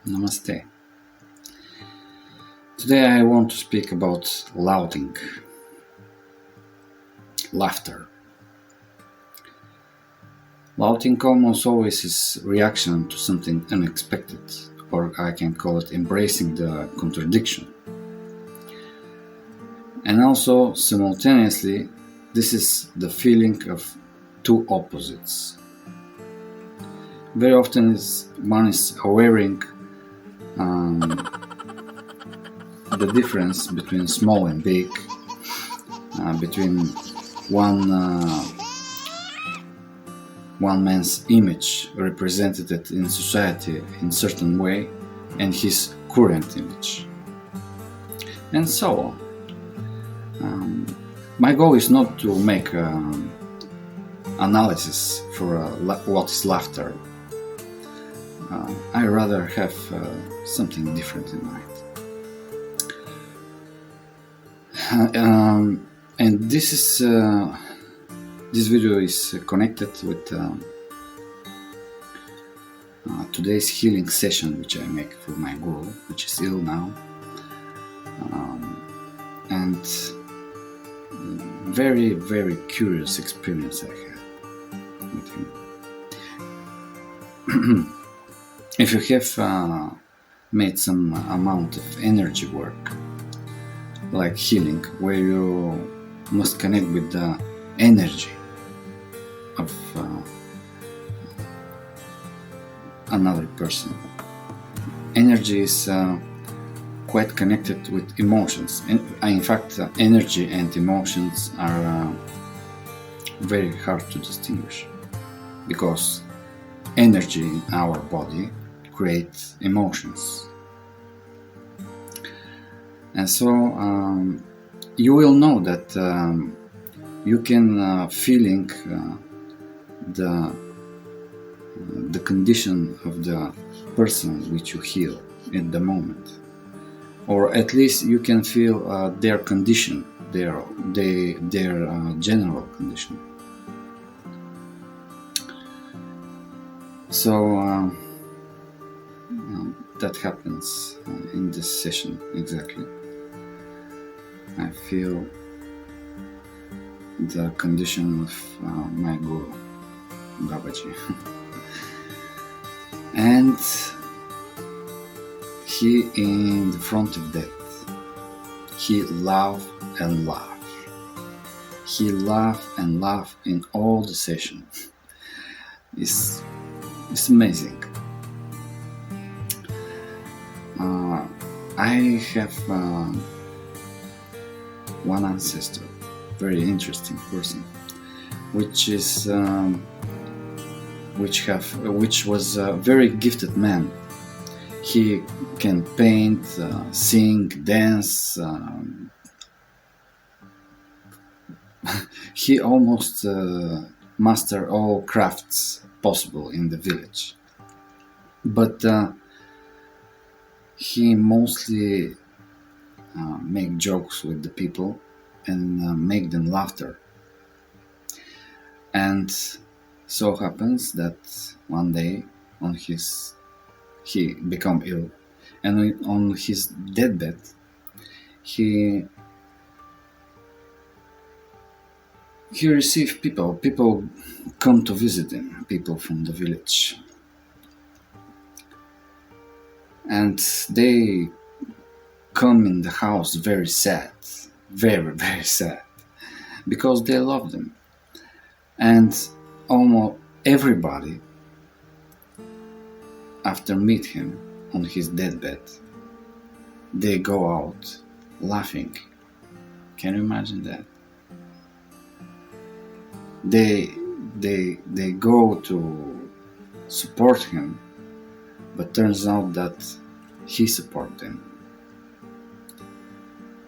Namaste. Today I want to speak about laughter. Laughing almost always is reaction to something unexpected, or I can call it embracing the contradiction. And also, simultaneously, this is the feeling of two opposites. Very often one is awareing the difference between small and big, between one one man's image represented in society in certain way and his current image, and so on. My goal is not to make analysis for what is laughter. I rather have something different in mind. And this video is connected with today's healing session, which I make for my guru, which is ill now, and very, very curious experience I had with him. If you have made some amount of energy work, like healing, where you must connect with the energy of another person. Energy is quite connected with emotions, and in fact energy and emotions are very hard to distinguish, because energy in our body creates emotions. And so you will know that you can feeling the condition of the person which you heal at the moment, or at least you can feel their condition, their general condition. So that happens in this session exactly. I feel the condition of my guru, Babaji. And he in the front of death, he laughed and laughed. He laughed and laughed in all the session. It's amazing. I have one ancestor, very interesting person, which was a very gifted man. He can paint, sing, dance. He almost mastered all crafts possible in the village, but he mostly make jokes with the people and make them laughter. And so happens that one day he become ill, and on his deathbed he received people come to visit him, people from the village, and they come in the house very sad, very, very sad, because they love them. And almost everybody, after meet him on his deathbed, they go out laughing. Can you imagine that? They go to support him, but turns out that he support them.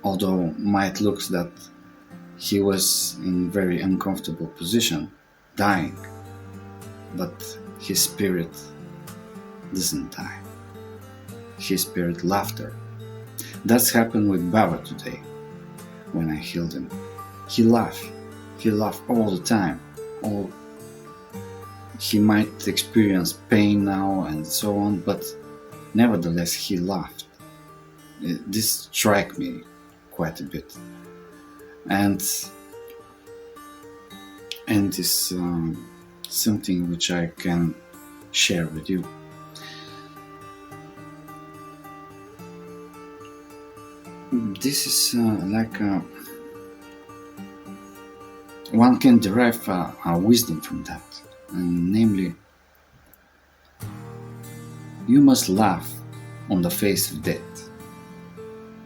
Although might looks that he was in very uncomfortable position, dying, but his spirit doesn't die. His spirit laughter. That's happened with Baba today. When I healed him, he laughed all the time. He might experience pain now and so on, but Nevertheless, he laughed. This struck me quite a bit, and is something which I can share with you. This is one can derive a wisdom from that, and namely, you must laugh on the face of death.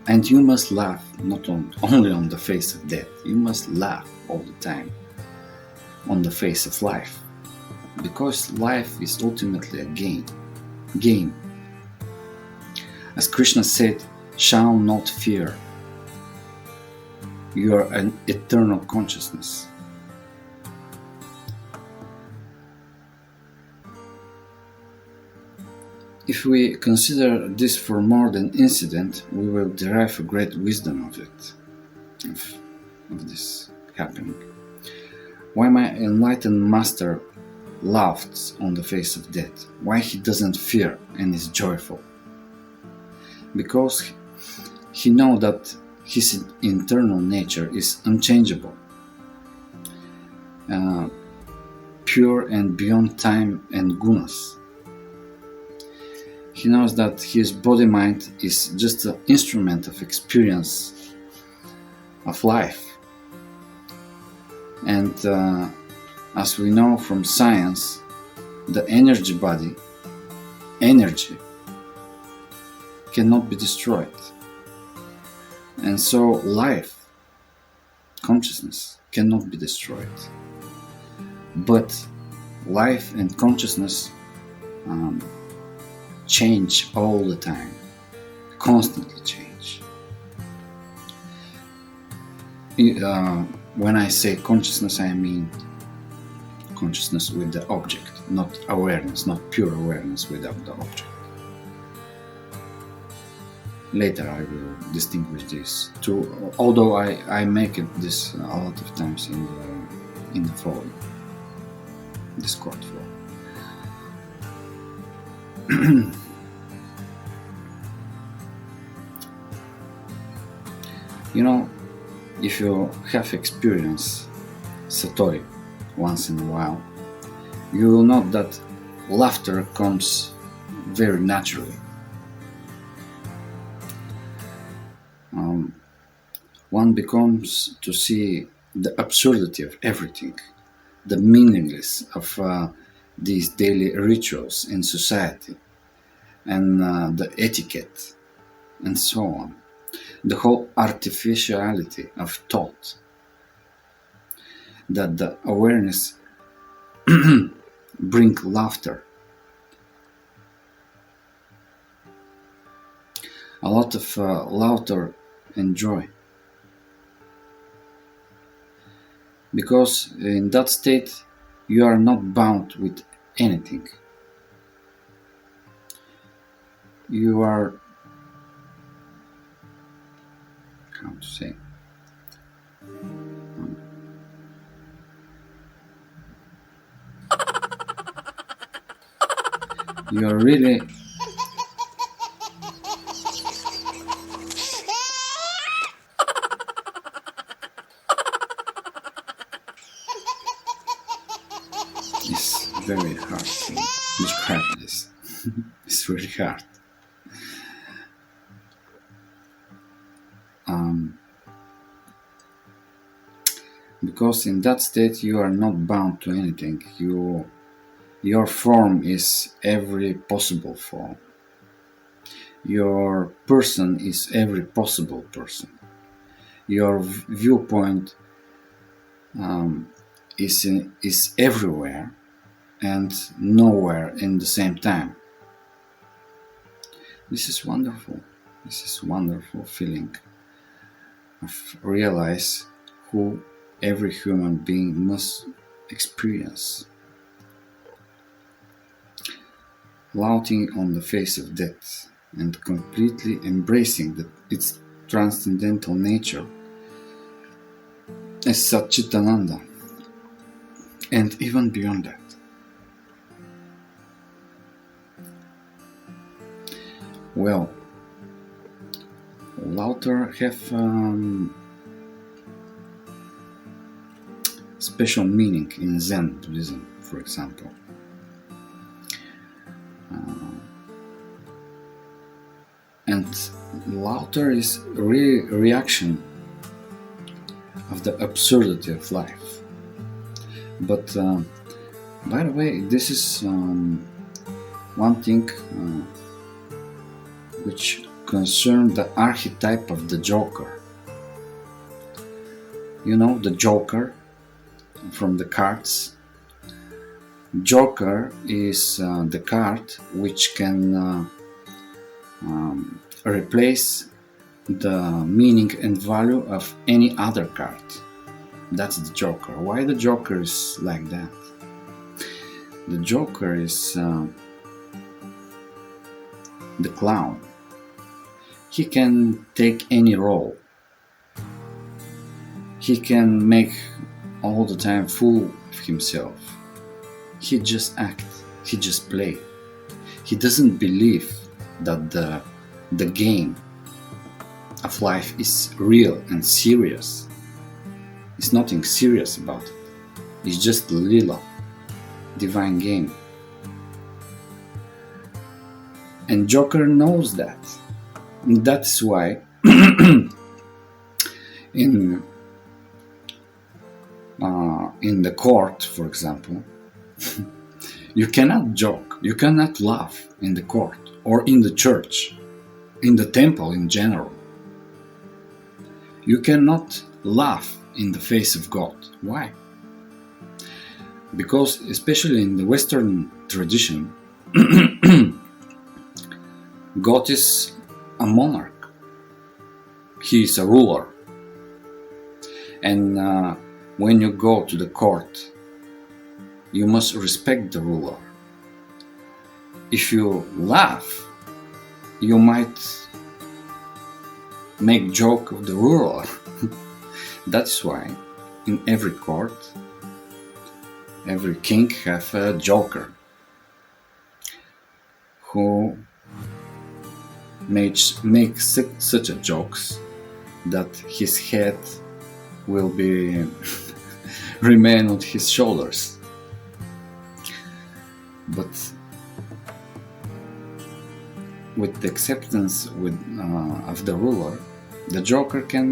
And you must laugh not only on the face of death, you must laugh all the time on the face of life. Because life is ultimately a game. As Krishna said, shall not fear. You are an eternal consciousness. If we consider this for more than incident, we will derive a great wisdom of it, of this happening. Why my enlightened master laughs on the face of death? Why he doesn't fear and is joyful? Because he knows that his internal nature is unchangeable, pure and beyond time and gunas. He knows that his body-mind is just an instrument of experience of life. And as we know from science, the energy body, energy, cannot be destroyed. And so life, consciousness, cannot be destroyed. But life and consciousness change all the time, constantly change. When I say consciousness, I mean consciousness with the object, not awareness, not pure awareness without the object. Later I will distinguish these two, although I make it this a lot of times in the forum, Discord forum. You know, if you have experienced Satori once in a while, you will know that laughter comes very naturally. One becomes to see the absurdity of everything, the meaningless of these daily rituals in society, and the etiquette, and so on. The whole artificiality of thought, that the awareness bring laughter. A lot of laughter and joy. Because in that state you are not bound with anything. You are, how to say, you are really it's very hard to describe this. It's really hard. Because in that state you are not bound to anything. Your form is every possible form. Your person is every possible person. Your viewpoint is everywhere and nowhere in the same time. This is wonderful. This is wonderful feeling of realize who every human being must experience. Laughing on the face of death and completely embracing its transcendental nature as Satchitananda, and even beyond that. Well, laughter have special meaning in Zen Buddhism, for example. And laughter is really a reaction of the absurdity of life. But by the way, this is one thing which concerns the archetype of the Joker. You know, the Joker from the cards. Joker is the card which can replace the meaning and value of any other card. That's the Joker. Why the Joker is like that? The Joker is the clown. He can take any role. He can make all the time fool of himself. He just act. He just play. He doesn't believe that the game of life is real and serious. There's nothing serious about it. It's just a little divine game. And Joker knows that. And that's why in the court, for example, you cannot joke, you cannot laugh in the court or in the church, in the temple in general. You cannot laugh in the face of God. Why? Because especially in the Western tradition, God is a monarch. He is a ruler. And when you go to the court, you must respect the ruler. If you laugh, you might make joke of the ruler. That's why in every court, every king have a joker who makes such a jokes that his head will be remain on his shoulders. But with the acceptance of the ruler, the joker can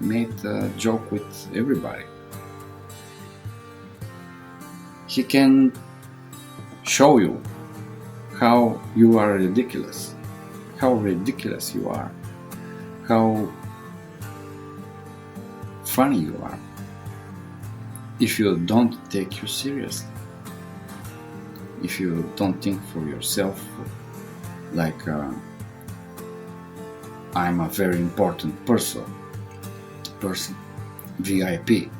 make a joke with everybody. He can show you how you are ridiculous, how ridiculous you are, how funny you are, if you don't take you seriously, if you don't think for yourself like I'm a very important person, VIP.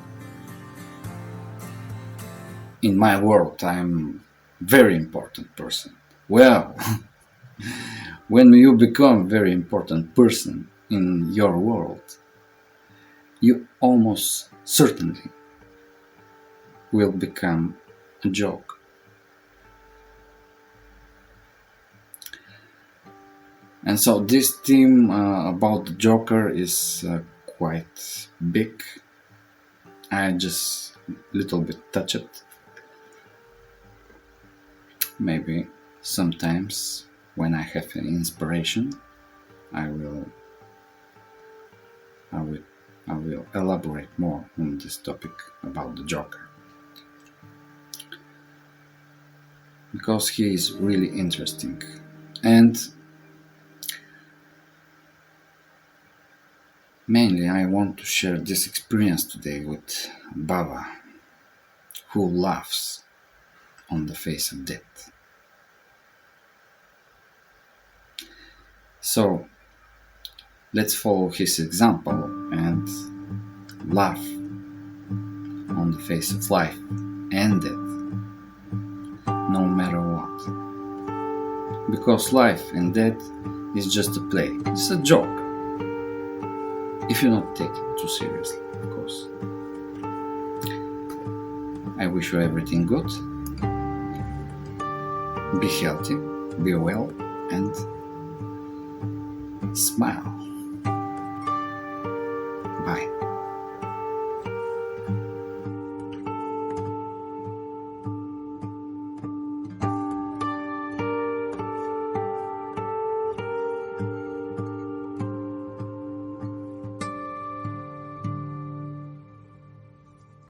In my world, I'm very important person. Well, when you become very important person in your world, you almost certainly will become a joke. And so this theme about the Joker is quite big. I just little bit touch it. Maybe sometimes when I have an inspiration, I will elaborate more on this topic about the Joker, because he is really interesting. And mainly I want to share this experience today with Baba, who laughs on the face of death. So let's follow his example and laugh on the face of life and death, no matter what. Because life and death is just a play, it's a joke. If you don't take it too seriously, of course. I wish you everything good. Be healthy, be well, and smile.